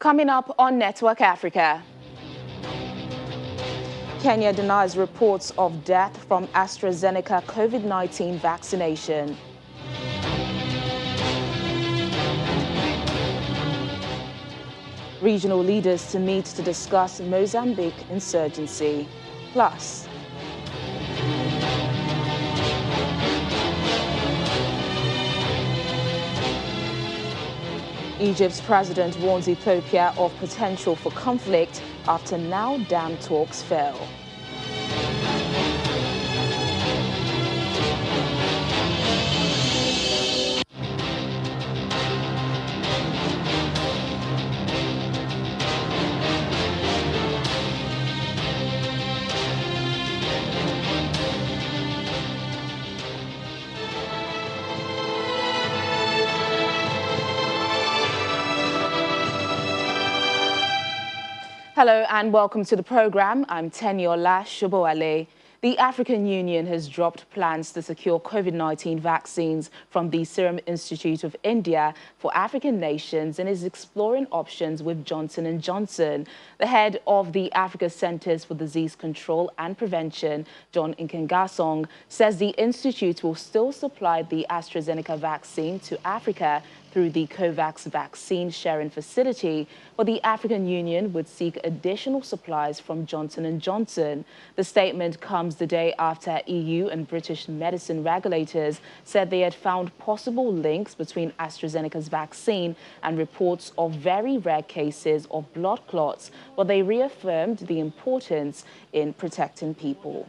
Coming up on Network Africa. Kenya denies reports of death from AstraZeneca COVID-19 vaccination. Regional leaders to meet to discuss Mozambique insurgency. Plus, Egypt's president warns Ethiopia of potential for conflict after now dam talks fail. Hello and welcome to the program. I'm Teniola Shoboale. The African Union has dropped plans to secure COVID-19 vaccines from the Serum Institute of India for African nations and is exploring options with Johnson & Johnson. The head of the Africa Centers for Disease Control and Prevention, John Nkengasong, says the institute will still supply the AstraZeneca vaccine to Africa through the COVAX vaccine sharing facility, but the African Union would seek additional supplies from Johnson & Johnson. The statement comes the day after EU and British medicine regulators said they had found possible links between AstraZeneca's vaccine and reports of very rare cases of blood clots, but they reaffirmed the importance in protecting people.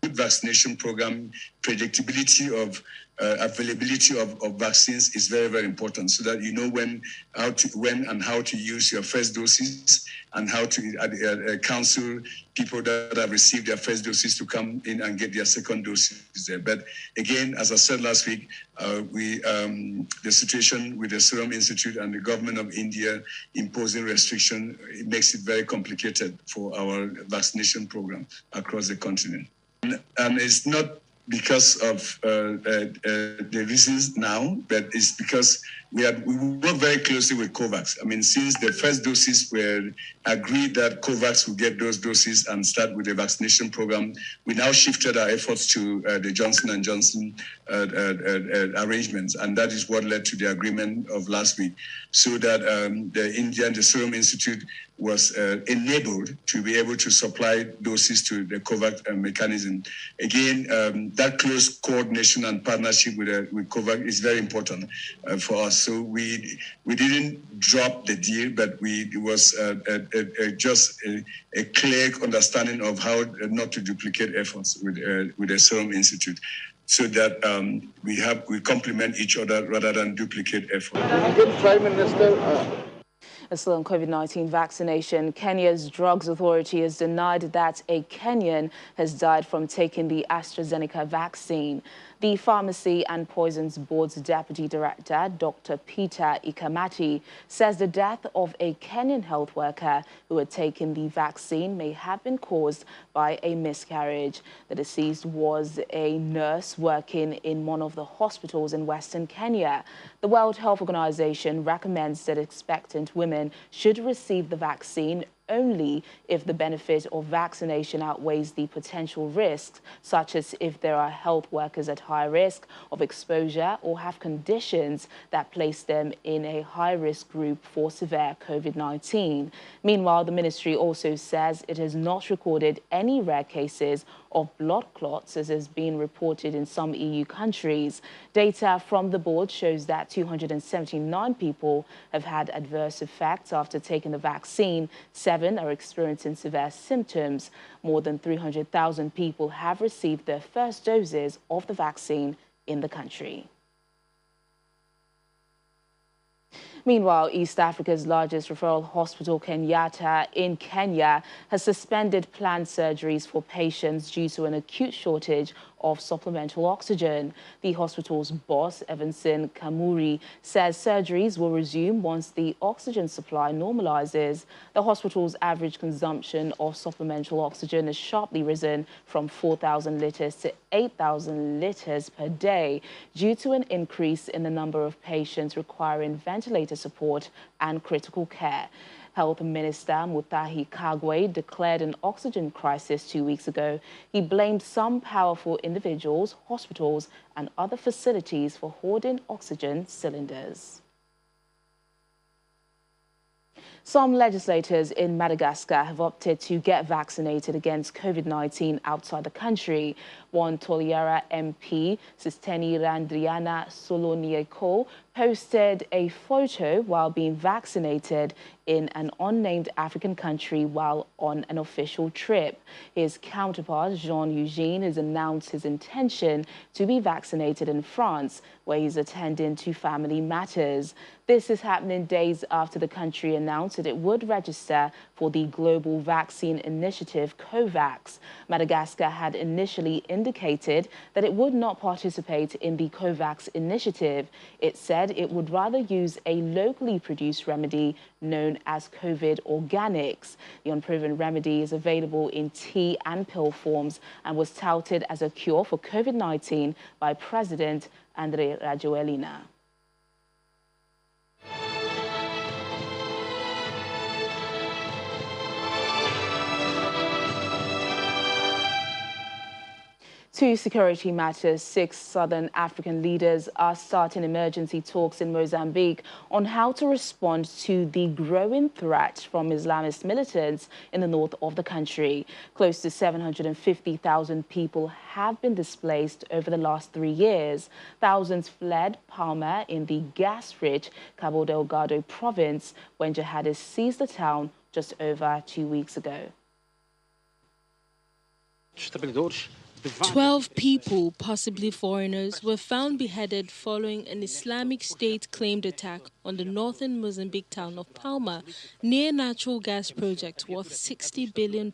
Vaccination program, predictability of availability of vaccines is very, very important, so that you know when and how to use your first doses and how to counsel people that have received their first doses to come in and get their second doses there. But again, as I said last week, the situation with the Serum Institute and the government of India imposing restriction, it makes it very complicated for our vaccination program across the continent. And it's not because of the reasons now, but it's because we work very closely with COVAX. I mean, since the first doses were agreed that COVAX will get those doses and start with the vaccination program, we now shifted our efforts to the Johnson & Johnson arrangements, and that is what led to the agreement of last week, so that the Serum Institute was enabled to be able to supply doses to the COVAX mechanism. Again, that close coordination and partnership with COVAX is very important for us. So we didn't drop the deal, but it was just a clear understanding of how not to duplicate efforts with the Serum Institute, so that we complement each other rather than duplicate efforts. Prime Minister. Still on COVID-19 vaccination, Kenya's Drugs Authority has denied that a Kenyan has died from taking the AstraZeneca vaccine. The Pharmacy and Poisons Board's Deputy Director, Dr. Peter Ikamati, says the death of a Kenyan health worker who had taken the vaccine may have been caused by a miscarriage. The deceased was a nurse working in one of the hospitals in Western Kenya. The World Health Organization recommends that expectant women should receive the vaccine only if the benefit of vaccination outweighs the potential risks, such as if there are health workers at high risk of exposure or have conditions that place them in a high-risk group for severe COVID-19. Meanwhile, the ministry also says it has not recorded any rare cases of blood clots, as has been reported in some EU countries. Data from the board shows that 279 people have had adverse effects after taking the vaccine. 7 are experiencing severe symptoms. More than 300,000 people have received their first doses of the vaccine in the country. Meanwhile, East Africa's largest referral hospital, Kenyatta, in Kenya, has suspended planned surgeries for patients due to an acute shortage of supplemental oxygen. The hospital's boss, Evanson Kamuri, says surgeries will resume once the oxygen supply normalizes. The hospital's average consumption of supplemental oxygen has sharply risen from 4,000 litres to 8,000 litres per day due to an increase in the number of patients requiring ventilator support and critical care. Health Minister Mutahi Kagwe declared an oxygen crisis 2 weeks ago. He blamed some powerful individuals, hospitals and other facilities for hoarding oxygen cylinders. Some legislators in Madagascar have opted to get vaccinated against COVID-19 outside the country. One Toliara MP, Sisteni Randriana Solonieko, posted a photo while being vaccinated in an unnamed African country while on an official trip. His counterpart, Jean Eugene, has announced his intention to be vaccinated in France, where he's attending to family matters. This is happening days after the country announced that it would register for the Global Vaccine Initiative, COVAX. Madagascar had initially indicated that it would not participate in the COVAX initiative. It said it would rather use a locally produced remedy known as COVID Organics. The unproven remedy is available in tea and pill forms and was touted as a cure for COVID-19 by President Andry Rajoelina. To security matters, 6 southern African leaders are starting emergency talks in Mozambique on how to respond to the growing threat from Islamist militants in the north of the country. Close to 750,000 people have been displaced over the last 3 years. Thousands fled Palma in the gas-rich Cabo Delgado province when jihadists seized the town just over 2 weeks ago. 12 people, possibly foreigners, were found beheaded following an Islamic State-claimed attack on the northern Mozambique town of Palma, near a natural gas project worth $60 billion.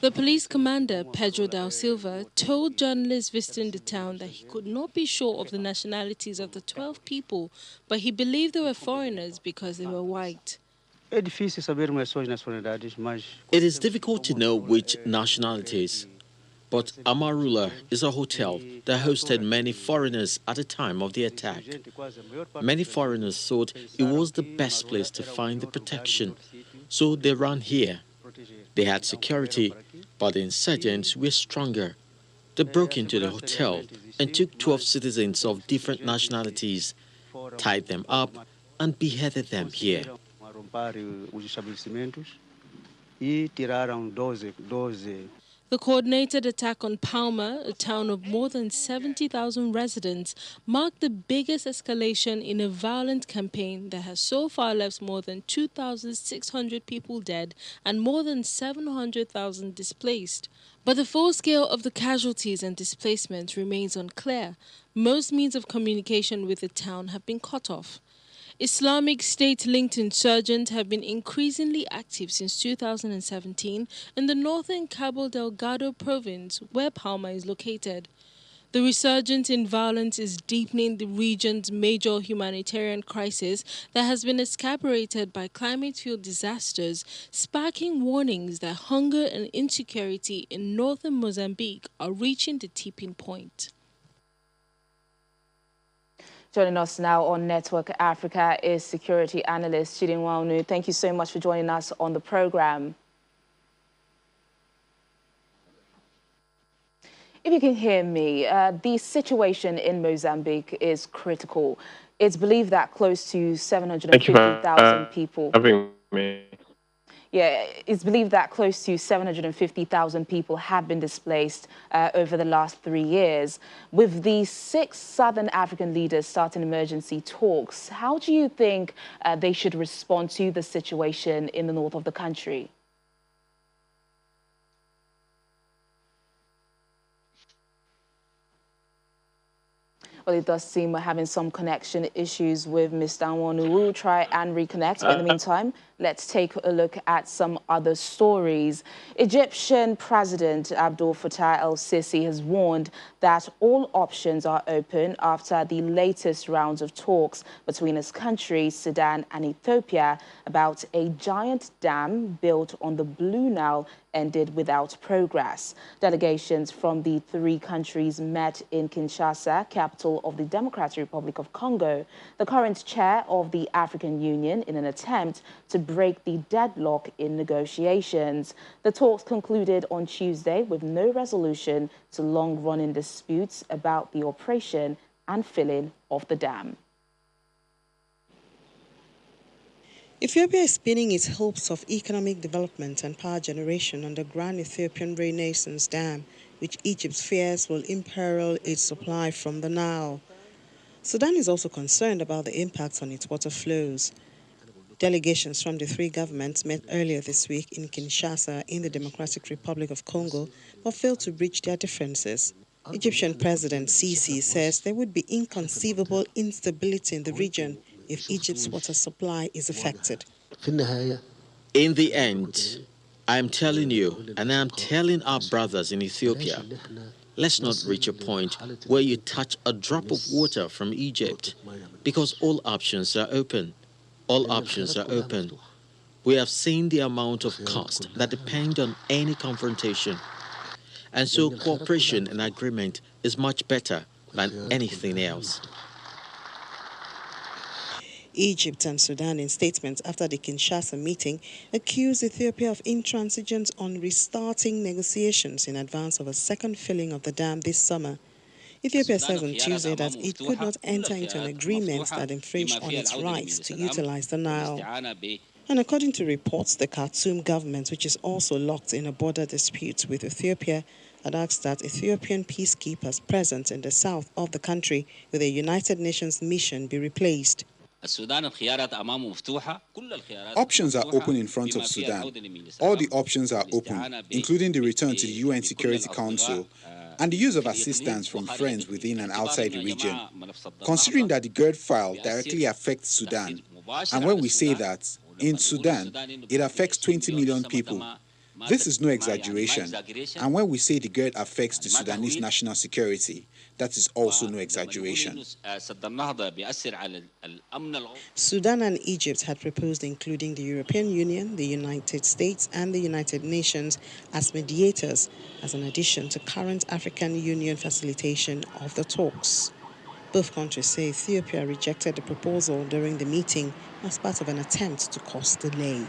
The police commander, Pedro da Silva, told journalists visiting the town that he could not be sure of the nationalities of the 12 people, but he believed they were foreigners because they were white. It is difficult to know which nationalities, but Amarula is a hotel that hosted many foreigners at the time of the attack. Many foreigners thought it was the best place to find the protection, so they ran here. They had security, but the insurgents were stronger. They broke into the hotel and took 12 citizens of different nationalities, tied them up and beheaded them here. The coordinated attack on Palma, a town of more than 70,000 residents, marked the biggest escalation in a violent campaign that has so far left more than 2,600 people dead and more than 700,000 displaced. But the full scale of the casualties and displacement remains unclear. Most means of communication with the town have been cut off. Islamic State-linked insurgents have been increasingly active since 2017 in the northern Cabo Delgado province, where Palma is located. The resurgence in violence is deepening the region's major humanitarian crisis that has been exacerbated by climate-fueled disasters, sparking warnings that hunger and insecurity in northern Mozambique are reaching the tipping point. Joining us now on Network Africa is security analyst Chidin Wanu. Thank you so much for joining us on the program. If you can hear me, the situation in Mozambique is critical. It's believed that close to 750,000 people... having me. Yeah, it's believed that close to 750,000 people have been displaced over the last 3 years. With the 6 Southern African leaders starting emergency talks, how do you think they should respond to the situation in the north of the country? Well, it does seem we're having some connection issues with Mr. Nwanu. We'll try and reconnect. But in the meantime, Let's take a look at some other stories. Egyptian President Abdel Fattah el-Sisi has warned that all options are open after the latest rounds of talks between his countries, Sudan and Ethiopia, about a giant dam built on the Blue Nile ended without progress. Delegations from the three countries met in Kinshasa, capital of the Democratic Republic of Congo, the current chair of the African Union, in an attempt to break the deadlock in negotiations. The talks concluded on Tuesday with no resolution to long-running disputes about the operation and filling of the dam. Ethiopia is pinning its hopes of economic development and power generation on the Grand Ethiopian Renaissance Dam, which Egypt fears will imperil its supply from the Nile. Sudan is also concerned about the impacts on its water flows. Delegations from the three governments met earlier this week in Kinshasa in the Democratic Republic of Congo, but failed to bridge their differences. Egyptian President Sisi says there would be inconceivable instability in the region if Egypt's water supply is affected. In the end, I'm telling you, and I'm telling our brothers in Ethiopia, let's not reach a point where you touch a drop of water from Egypt, because all options are open. All options are open. We have seen the amount of cost that depend on any confrontation. And so cooperation and agreement is much better than anything else. Egypt and Sudan, in statements after the Kinshasa meeting, accused Ethiopia of intransigence on restarting negotiations in advance of a second filling of the dam this summer. Ethiopia says on Tuesday that it could not enter into an agreement that infringed on its rights to utilize the Nile. And according to reports, the Khartoum government, which is also locked in a border dispute with Ethiopia, had asked that Ethiopian peacekeepers present in the south of the country with a United Nations mission be replaced. Options are open in front of Sudan. All the options are open, including the return to the UN Security Council and the use of assistance from friends within and outside the region. Considering that the GERD file directly affects Sudan, and when we say that, in Sudan, it affects 20 million people. This is no exaggeration. And when we say the GERD affects the Sudanese national security, that is also no exaggeration. Sudan and Egypt had proposed including the European Union, the United States, and the United Nations as mediators, as an addition to current African Union facilitation of the talks. Both countries say Ethiopia rejected the proposal during the meeting as part of an attempt to cause delay.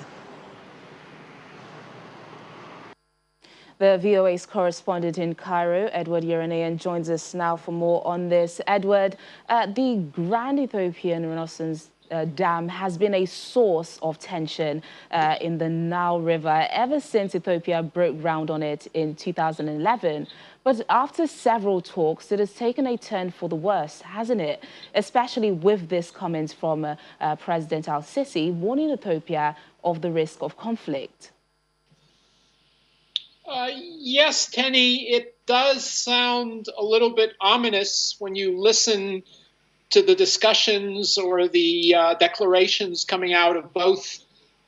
The VOA's correspondent in Cairo, Edward Yeranian, joins us now for more on this. Edward, the Grand Ethiopian Renaissance Dam has been a source of tension in the Nile River ever since Ethiopia broke ground on it in 2011. But after several talks, it has taken a turn for the worse, hasn't it? Especially with this comment from President al-Sisi warning Ethiopia of the risk of conflict. Yes, Tenny, it does sound a little bit ominous when you listen to the discussions or the declarations coming out of both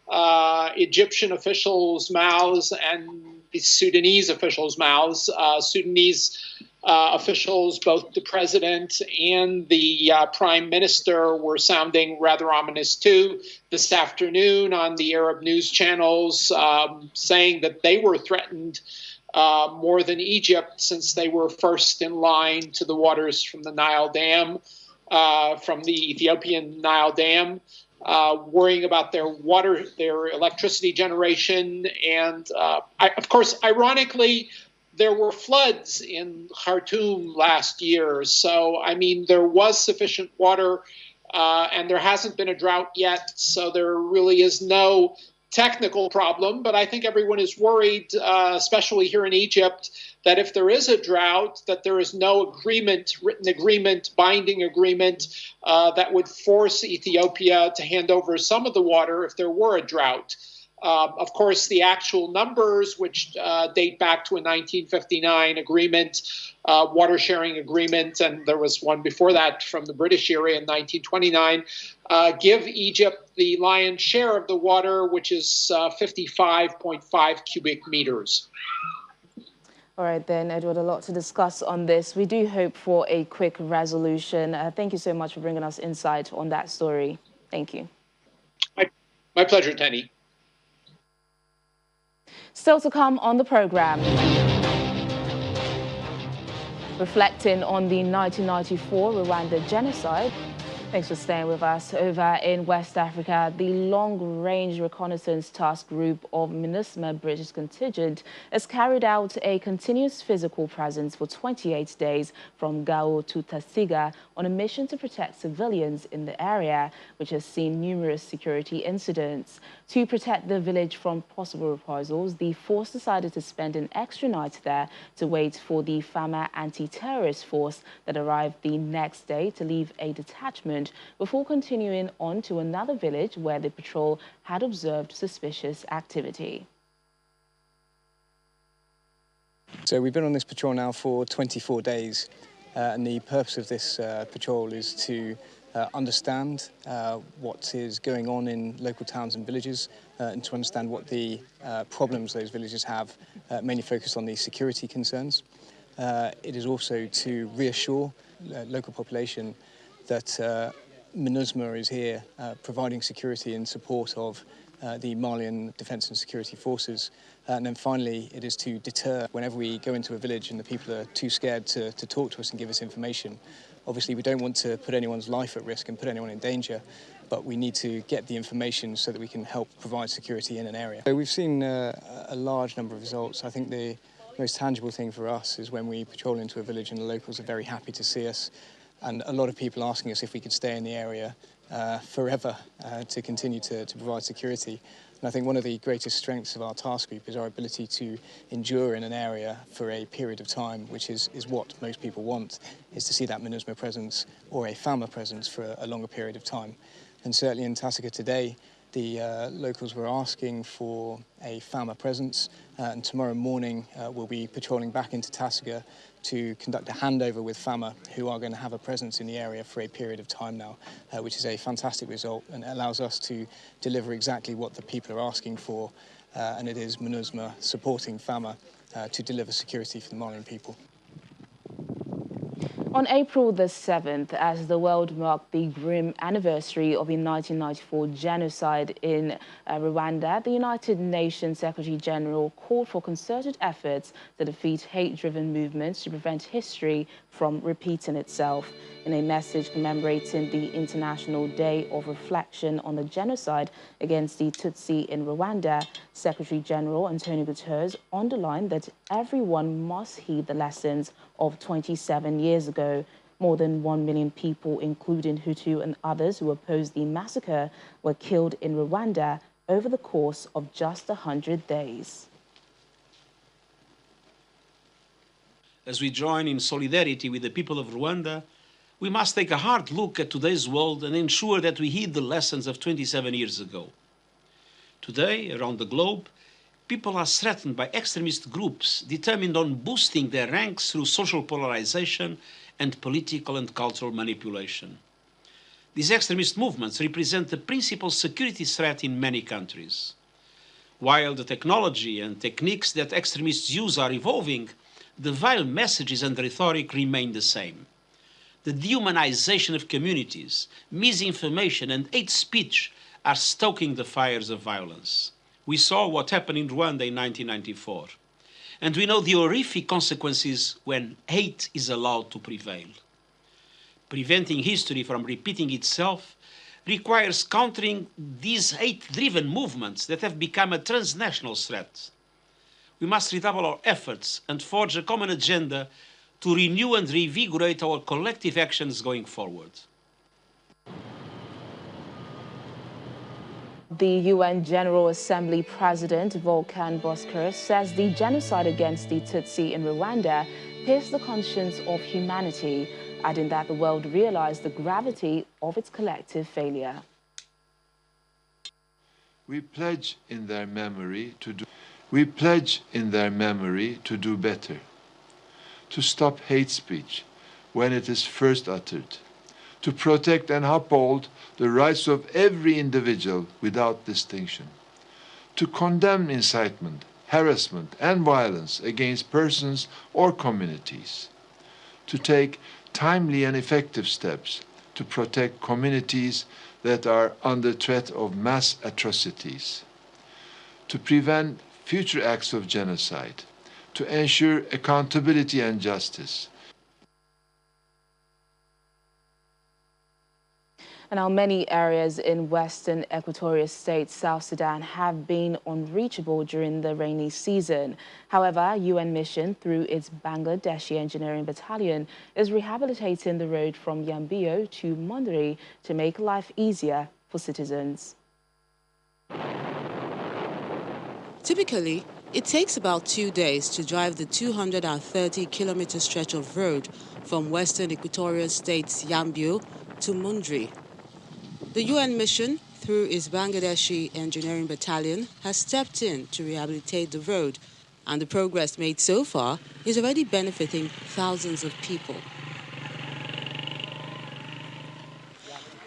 Egyptian officials' mouths and the Sudanese officials' mouths. Sudanese officials, both the president and the prime minister, were sounding rather ominous too this afternoon on the Arab news channels, saying that they were threatened more than Egypt since they were first in line to the waters from the Nile Dam, from the Ethiopian Nile Dam, worrying about their water, their electricity generation. And of course, ironically, there were floods in Khartoum last year. So, I mean, there was sufficient water and there hasn't been a drought yet. So there really is no technical problem. But I think everyone is worried, especially here in Egypt, that if there is a drought, that there is no agreement, written agreement, binding agreement that would force Ethiopia to hand over some of the water if there were a drought. Of course, the actual numbers, which date back to a 1959 agreement, water sharing agreement, and there was one before that from the British era in 1929, give Egypt the lion's share of the water, which is 55.5 cubic meters. All right, then, Edward, a lot to discuss on this. We do hope for a quick resolution. Thank you so much for bringing us insight on that story. Thank you. My pleasure, Tenny. Still to come on the program. Reflecting on the 1994 Rwanda genocide. Thanks for staying with us. Over in West Africa, the Long-Range Reconnaissance Task Group of MINUSMA British contingent has carried out a continuous physical presence for 28 days from Gao to Tasiga on a mission to protect civilians in the area, which has seen numerous security incidents. To protect the village from possible reprisals, the force decided to spend an extra night there to wait for the FAMA anti-terrorist force that arrived the next day to leave a detachment before continuing on to another village where the patrol had observed suspicious activity. So we've been on this patrol now for 24 days, and the purpose of this patrol is to understand what is going on in local towns and villages, and to understand what the problems those villages have, mainly focused on the security concerns. It is also to reassure local population that MINUSMA is here providing security in support of the Malian Defence and Security Forces. And then finally, it is to deter whenever we go into a village and the people are too scared to talk to us and give us information. Obviously, we don't want to put anyone's life at risk and put anyone in danger, but we need to get the information so that we can help provide security in an area. So we've seen a large number of results. I think the most tangible thing for us is when we patrol into a village and the locals are very happy to see us, and a lot of people asking us if we could stay in the area forever to continue to provide security. And I think one of the greatest strengths of our task group is our ability to endure in an area for a period of time, which is what most people want, is to see that MINUSMA presence or a FAMA presence for a longer period of time. And certainly in Tasiga today, the locals were asking for a FAMA presence, and tomorrow morning we'll be patrolling back into Tasiga to conduct a handover with FAMA, who are going to have a presence in the area for a period of time now, which is a fantastic result, and it allows us to deliver exactly what the people are asking for, and it is MINUSMA supporting FAMA to deliver security for the Malian people. On April the 7th, as the world marked the grim anniversary of the 1994 genocide in Rwanda, the United Nations Secretary General called for concerted efforts to defeat hate-driven movements to prevent history from repeating itself. In a message commemorating the International Day of Reflection on the Genocide against the Tutsi in Rwanda, Secretary General Antonio Guterres underlined that everyone must heed the lessons of 27 years ago. More than 1 million people, including Hutu and others who opposed the massacre, were killed in Rwanda over the course of just 100 days. As we join in solidarity with the people of Rwanda, we must take a hard look at today's world and ensure that we heed the lessons of 27 years ago. Today, around the globe, people are threatened by extremist groups determined on boosting their ranks through social polarization and political and cultural manipulation. These extremist movements represent the principal security threat in many countries. While the technology and techniques that extremists use are evolving, the vile messages and rhetoric remain the same. The dehumanization of communities, misinformation, and hate speech are stoking the fires of violence. We saw what happened in Rwanda in 1994, and we know the horrific consequences when hate is allowed to prevail. Preventing history from repeating itself requires countering these hate-driven movements that have become a transnational threat. We must redouble our efforts and forge a common agenda to renew and reinvigorate our collective actions going forward. The UN General Assembly President Volkan Bozkır says the genocide against the Tutsi in Rwanda pierced the conscience of humanity, adding that the world realized the gravity of its collective failure. We pledge in their memory to do better, to stop hate speech when it is first uttered, to protect and uphold the rights of every individual without distinction, to condemn incitement, harassment, and violence against persons or communities, to take timely and effective steps to protect communities that are under threat of mass atrocities, to prevent future acts of genocide, to ensure accountability and justice. And now many areas in western Equatorial State, South Sudan, have been unreachable during the rainy season. However, UN Mission, through its Bangladeshi Engineering Battalion, is rehabilitating the road from Yambio to Mondri to make life easier for citizens. Typically, it takes about 2 days to drive the 230-kilometer stretch of road from western Equatorial State's Yambio to Mondri. The UN mission, through its Bangladeshi Engineering Battalion, has stepped in to rehabilitate the road, and the progress made so far is already benefiting thousands of people.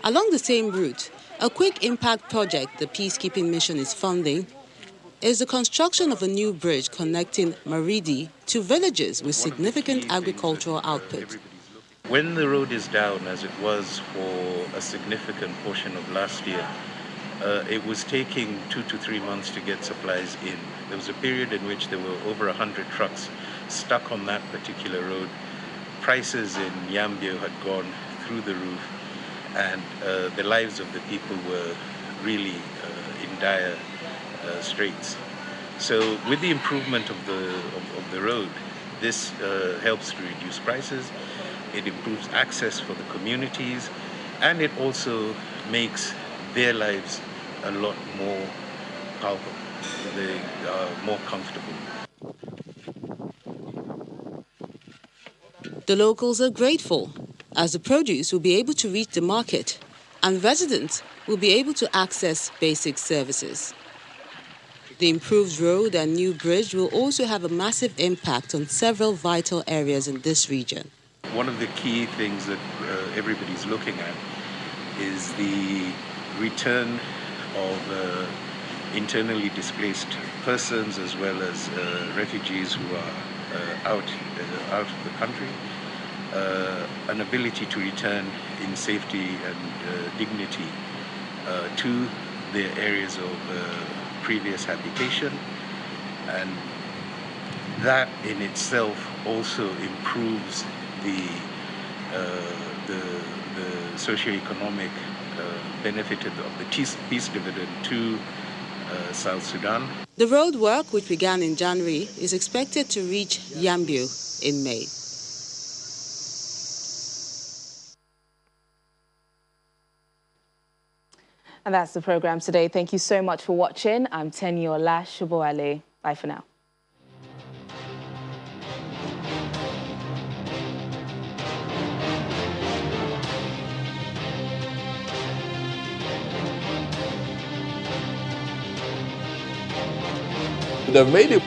Along the same route, a quick impact project the peacekeeping mission is funding is the construction of a new bridge connecting Maridi to villages with significant agricultural output. When the road is down, as it was for a significant portion of last year, it was taking 2 to 3 months to get supplies in. There was a period in which there were over 100 trucks stuck on that particular road. Prices in Yambio had gone through the roof, and the lives of the people were really in dire straits. So with the improvement of the road, this helps to reduce prices. It improves access for the communities, and it also makes their lives a lot more palpable. They are more comfortable. The locals are grateful, as the produce will be able to reach the market, and residents will be able to access basic services. The improved road and new bridge will also have a massive impact on several vital areas in this region. One of the key things that everybody's looking at is the return of internally displaced persons, as well as refugees who are out of the country, an ability to return in safety and dignity to their areas of previous habitation, and that in itself also improves the socio-economic benefit of the peace dividend to South Sudan. The road work, which began in January, is expected to reach Yambio in May. And that's the program today. Thank you so much for watching. I'm Teniola Shuboale. Bye for now. They've made it